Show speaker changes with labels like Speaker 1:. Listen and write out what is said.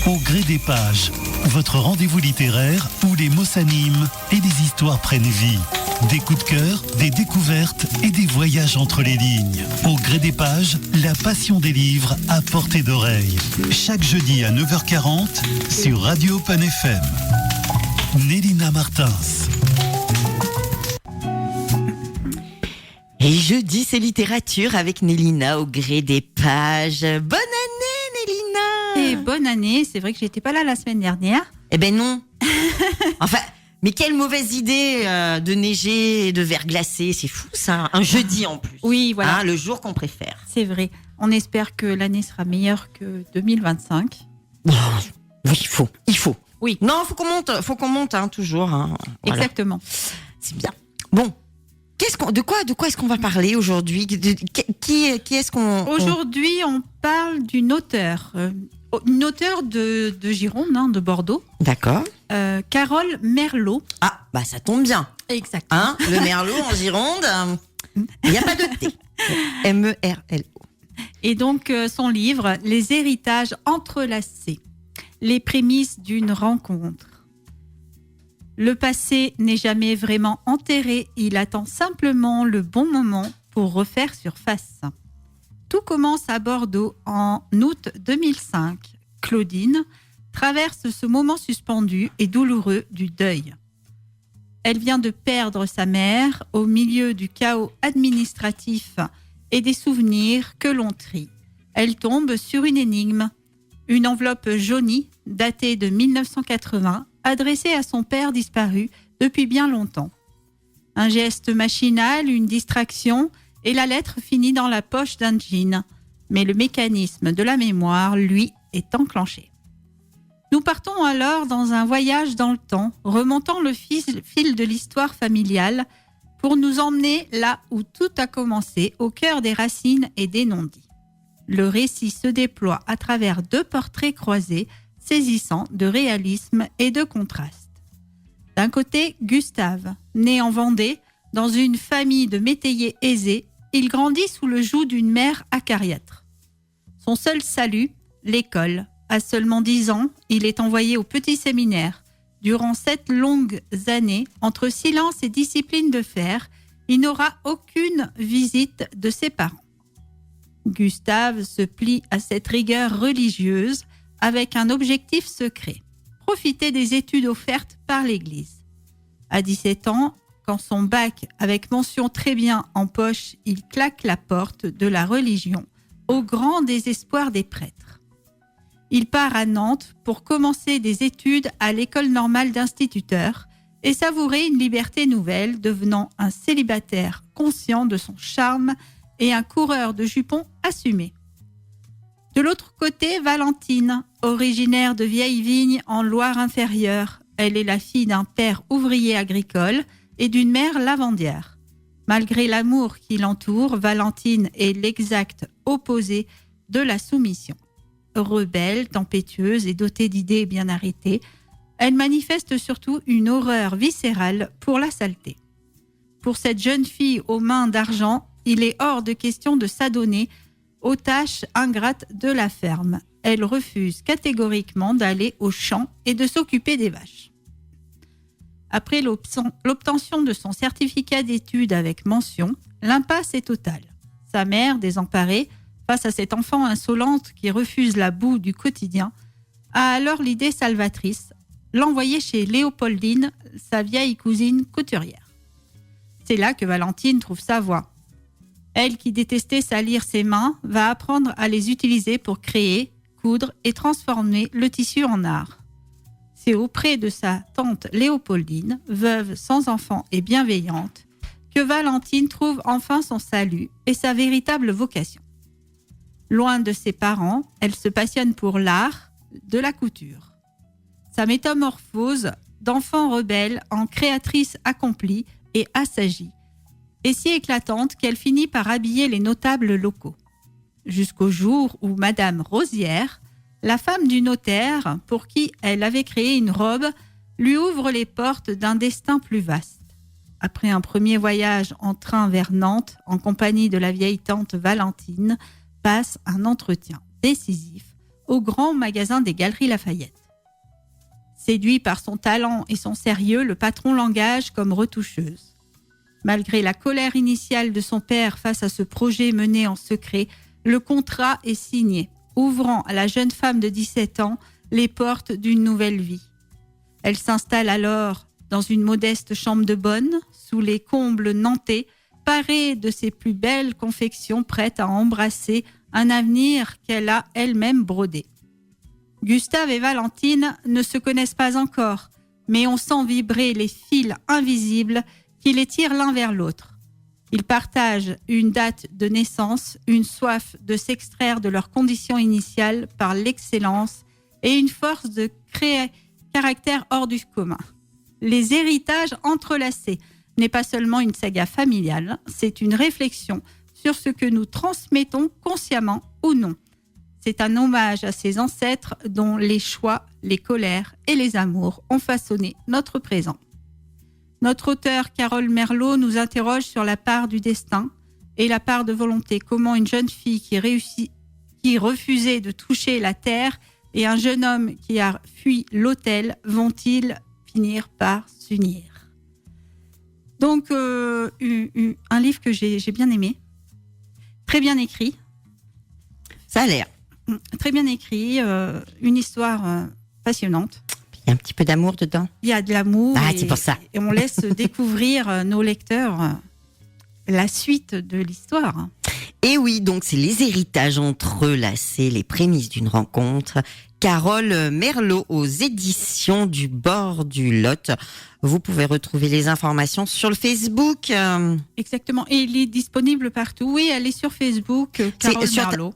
Speaker 1: Au gré des pages, votre rendez-vous littéraire où les mots s'animent et des histoires prennent vie. Des coups de cœur, des découvertes et des voyages entre les lignes. Au gré des pages, la passion des livres à portée d'oreille. Chaque jeudi à 9h40 sur Radio Open FM. Nélina Martins.
Speaker 2: Et jeudi, c'est littérature avec Nélina au gré des pages. Bonne année, Nélina!
Speaker 3: Et bonne année, c'est vrai que j'étais pas là la semaine dernière.
Speaker 2: Eh ben non. Enfin, mais quelle mauvaise idée de neiger et de verglacer, c'est fou ça, un jeudi en plus.
Speaker 3: Oui, voilà.
Speaker 2: Hein, le jour qu'on préfère.
Speaker 3: C'est vrai. On espère que l'année sera meilleure que 2025.
Speaker 2: Oh, oui, il faut.
Speaker 3: Oui.
Speaker 2: Non, faut qu'on monte, hein, toujours. Hein. Voilà.
Speaker 3: Exactement.
Speaker 2: C'est bien. Bon. De quoi est-ce qu'on va parler aujourd'hui? Qui est-ce qu'on...
Speaker 3: Aujourd'hui, on parle d'une auteure. Une auteure de Gironde, hein, de Bordeaux.
Speaker 2: D'accord.
Speaker 3: Carole Merlot.
Speaker 2: Ah, bah ça tombe bien.
Speaker 3: Exactement.
Speaker 2: Hein, le Merlot en Gironde, il n'y a pas de T. M-E-R-L-O.
Speaker 3: Et donc, son livre, Les héritages entrelacés. Les prémices d'une rencontre. Le passé n'est jamais vraiment enterré, il attend simplement le bon moment pour refaire surface. Tout commence à Bordeaux en août 2005. Claudine traverse ce moment suspendu et douloureux du deuil. Elle vient de perdre sa mère au milieu du chaos administratif et des souvenirs que l'on trie. Elle tombe sur une énigme, une enveloppe jaunie datée de 1980, adressée à son père disparu depuis bien longtemps. Un geste machinal, une distraction, et la lettre finit dans la poche d'un jean. Mais le mécanisme de la mémoire, lui, est enclenché. Nous partons alors dans un voyage dans le temps, remontant le fil de l'histoire familiale pour nous emmener là où tout a commencé, au cœur des racines et des non-dits. Le récit se déploie à travers deux portraits croisés, saisissants de réalisme et de contraste. D'un côté, Gustave, né en Vendée, dans une famille de métayers aisés, il grandit sous le joug d'une mère acariâtre. Son seul salut, l'école. À seulement 10 ans, il est envoyé au petit séminaire. Durant 7 longues années, entre silence et discipline de fer, il n'aura aucune visite de ses parents. Gustave se plie à cette rigueur religieuse avec un objectif secret, profiter des études offertes par l'Église. À 17 ans, quand son bac avec mention très bien en poche, il claque la porte de la religion, au grand désespoir des prêtres. Il part à Nantes pour commencer des études à l'école normale d'instituteurs et savourer une liberté nouvelle, devenant un célibataire conscient de son charme et un coureur de jupons assumé. De l'autre côté, Valentine, originaire de Vieille-Vigne en Loire-Inférieure. Elle est la fille d'un père ouvrier agricole et d'une mère lavandière. Malgré l'amour qui l'entoure, Valentine est l'exact opposé de la soumission. Rebelle, tempétueuse et dotée d'idées bien arrêtées, elle manifeste surtout une horreur viscérale pour la saleté. Pour cette jeune fille aux mains d'argent, il est hors de question de s'adonner aux tâches ingrates de la ferme. Elle refuse catégoriquement d'aller au champ et de s'occuper des vaches. Après l'obtention de son certificat d'études avec mention, l'impasse est totale. Sa mère, désemparée, face à cette enfant insolente qui refuse la boue du quotidien, a alors l'idée salvatrice, l'envoyer chez Léopoldine, sa vieille cousine couturière. C'est là que Valentine trouve sa voie. Elle, qui détestait salir ses mains, va apprendre à les utiliser pour créer, coudre et transformer le tissu en art. C'est auprès de sa tante Léopoldine, veuve sans enfant et bienveillante, que Valentine trouve enfin son salut et sa véritable vocation. Loin de ses parents, elle se passionne pour l'art de la couture. Sa métamorphose d'enfant rebelle en créatrice accomplie et assagie est si éclatante qu'elle finit par habiller les notables locaux. Jusqu'au jour où Madame Rosière, la femme du notaire pour qui elle avait créé une robe, lui ouvre les portes d'un destin plus vaste. Après un premier voyage en train vers Nantes, en compagnie de la vieille tante Valentine, passe un entretien décisif au grand magasin des Galeries Lafayette. Séduit par son talent et son sérieux, le patron l'engage comme retoucheuse. Malgré la colère initiale de son père face à ce projet mené en secret, le contrat est signé, ouvrant à la jeune femme de 17 ans les portes d'une nouvelle vie. Elle s'installe alors dans une modeste chambre de bonne, sous les combles nantais, parée de ses plus belles confections prêtes à embrasser un avenir qu'elle a elle-même brodé. Gustave et Valentine ne se connaissent pas encore, mais on sent vibrer les fils invisibles qui les tirent l'un vers l'autre. Ils partagent une date de naissance, une soif de s'extraire de leurs conditions initiales par l'excellence et une force de créer caractère hors du commun. Les héritages entrelacés n'est pas seulement une saga familiale, c'est une réflexion sur ce que nous transmettons consciemment ou non. C'est un hommage à ces ancêtres dont les choix, les colères et les amours ont façonné notre présent. Notre auteure Carole Merlot nous interroge sur la part du destin et la part de volonté. Comment une jeune fille qui refusait de toucher la terre et un jeune homme qui a fui l'autel vont-ils finir par s'unir? Donc, un livre que j'ai bien aimé, très bien écrit.
Speaker 2: Ça a l'air.
Speaker 3: Très bien écrit, une histoire passionnante.
Speaker 2: Il y a un petit peu d'amour dedans.
Speaker 3: Il y a de l'amour.
Speaker 2: Ah, c'est pour ça.
Speaker 3: Et on laisse découvrir nos lecteurs la suite de l'histoire.
Speaker 2: Et oui, donc c'est les héritages entrelacés, les prémices d'une rencontre. Carole Merlot aux éditions du Bord du Lot. Vous pouvez retrouver les informations sur le Facebook.
Speaker 3: Exactement. Et il est disponible partout. Oui, elle est sur Facebook, Carole Merlot.